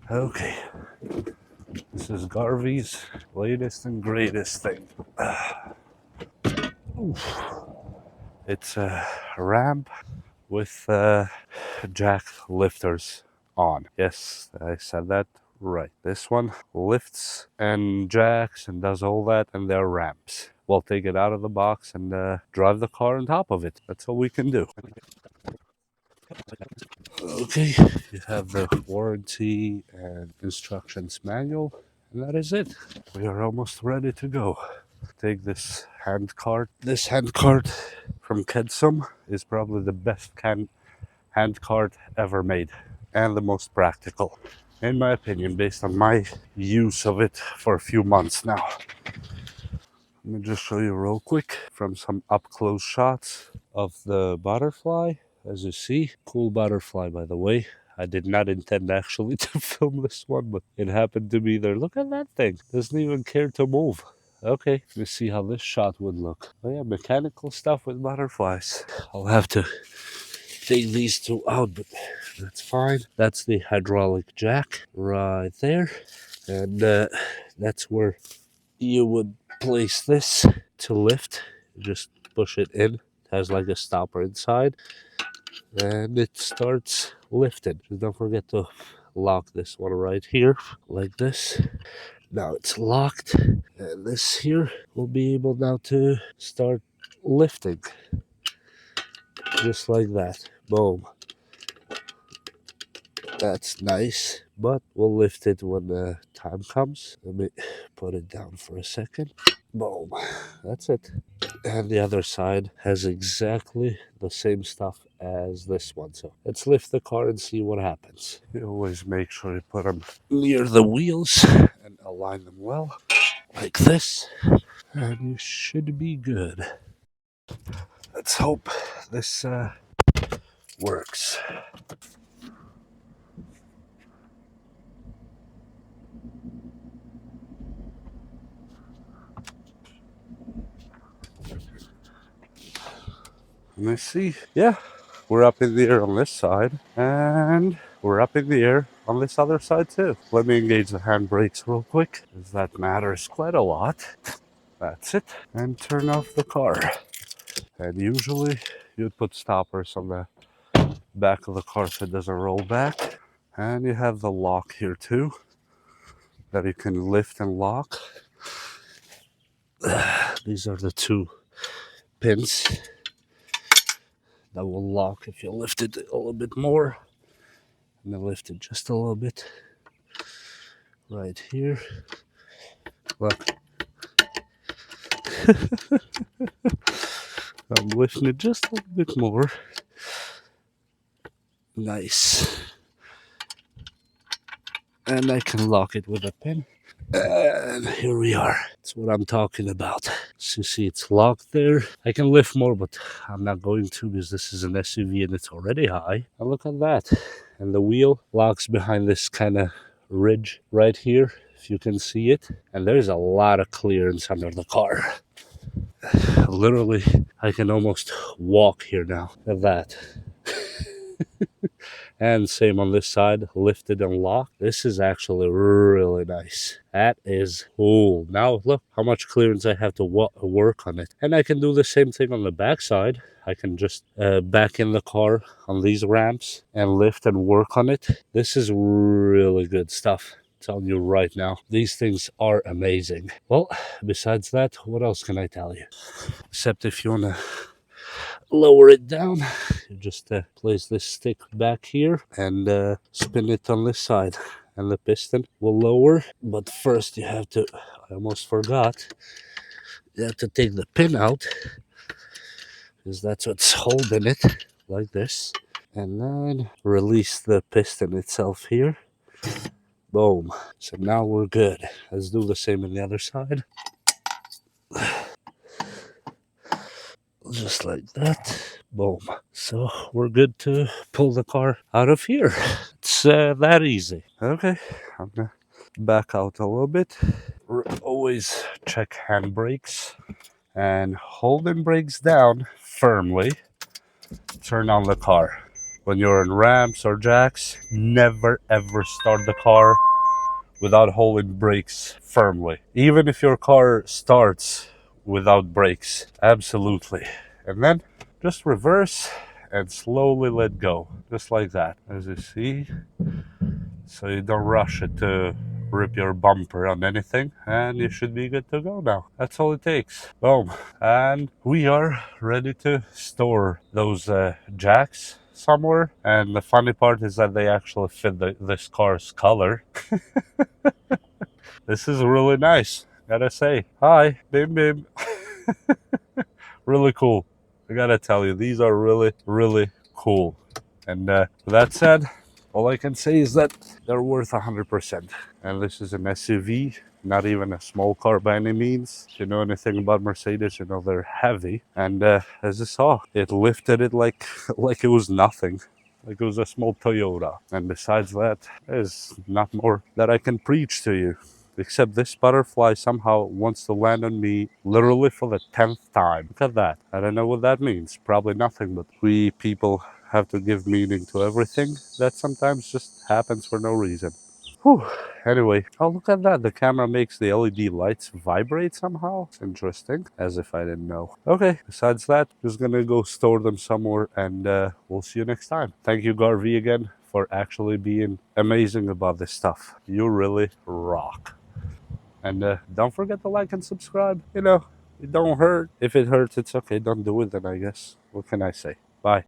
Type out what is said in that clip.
Okay, this is Garvee's latest and greatest thing. Oof. It's a ramp with jack lifters on. Yes, I said that right. This one lifts and jacks and does all that, and they're ramps. We'll take it out of the box and drive the car on top of it. That's all we can do. Okay, you have the warranty and instructions manual, and that is it. We are almost ready to go. Take this hand cart. This hand cart from Kedsum is probably the best hand cart ever made and the most practical, in my opinion, based on my use of it for a few months now. Let me just show you real quick from some up close shots of the butterfly. As you see, cool butterfly, by the way. I did not intend actually to film this one, but it happened to be there. Look at that thing. Doesn't even care to move. Okay, let's see how this shot would look. Oh yeah, mechanical stuff with butterflies. I'll have to take these two out, but that's fine. That's the hydraulic jack right there. And that's where you would place this to lift. Just push it in. It has like a stopper inside. And it starts lifting. Just don't forget to lock this one right here, like this. Now it's locked. And this here will be able now to start lifting. Just like that. Boom. That's nice, but we'll lift it when the time comes. Let me put it down for a second. Boom. That's it. And the other side has exactly the same stuff as this one. So let's lift the car and see what happens. You always make sure you put them near the wheels and align them well, like this. And you should be good. Let's hope this works. Let me see. Yeah, we're up in the air on this side, and we're up in the air on this other side too. Let me engage the handbrakes real quick, as that matters quite a lot. That's it. And turn off the car. And usually you'd put stoppers on the back of the car so it doesn't roll back. And you have the lock here too, that you can lift and lock. These are the two pins that will lock if you lift it a little bit more. And then lift it just a little bit right here. Look. I'm lifting it just a little bit more. Nice. And I can lock it with a pin. And here we are. That's what I'm talking about. So you see it's locked there. I can lift more, but I'm not going to because this is an SUV and it's already high. And look at that. And the wheel locks behind this kind of ridge right here, if you can see it. And there's a lot of clearance under the car. Literally, I can almost walk here now. Look at that. And same on this side, lifted and locked. This is actually really nice. That is cool. Now look how much clearance I have to work on it. And I can do the same thing on the back side. I can just back in the car on these ramps and lift and work on it. This is really good stuff. I'm telling you right now, these things are amazing. Well, besides that, what else can I tell you? Except if you want to lower it down, you just place this stick back here and spin it on this side, and the piston will lower. But first you have to, I almost forgot, you have to take the pin out, because that's what's holding it, like this, and then release the piston itself here. Boom. So now we're good. Let's do the same on the other side. Just like that. Boom. So we're good to pull the car out of here. It's that easy. Okay, I'm gonna back out a little bit. Always check handbrakes and holding brakes down firmly. Turn on the car. when you're in ramps or jacks, never ever start the car without holding brakes firmly. Even if your car starts without brakes, absolutely. And then just reverse and slowly let go, just like that, as you see. So you don't rush it to rip your bumper on anything, and you should be good to go now. That's all it takes. Boom. And we are ready to store those jacks somewhere. And the funny part is that they actually fit this car's color. This is really nice, gotta say. Hi, bim bim. Really cool. I gotta tell you, these are really, really cool. And with that said, all I can say is that they're worth 100%. And this is an SUV, not even a small car by any means. If you know anything about Mercedes, you know they're heavy. And as you saw, it lifted it like like it was nothing. Like it was a small Toyota. And besides that, there's not more that I can preach to you. Except this butterfly somehow wants to land on me literally for the 10th time. Look at that. I don't know what that means. Probably nothing, but we people have to give meaning to everything that sometimes just happens for no reason. Whew. Anyway, oh, look at that. The camera makes the LED lights vibrate somehow. It's interesting, as if I didn't know. Okay, besides that, just gonna go store them somewhere, and we'll see you next time. Thank you, Garvee, again, for actually being amazing about this stuff. You really rock. And don't forget to like and subscribe. You know, it don't hurt. If it hurts, it's okay. Don't do it then, I guess. What can I say? Bye.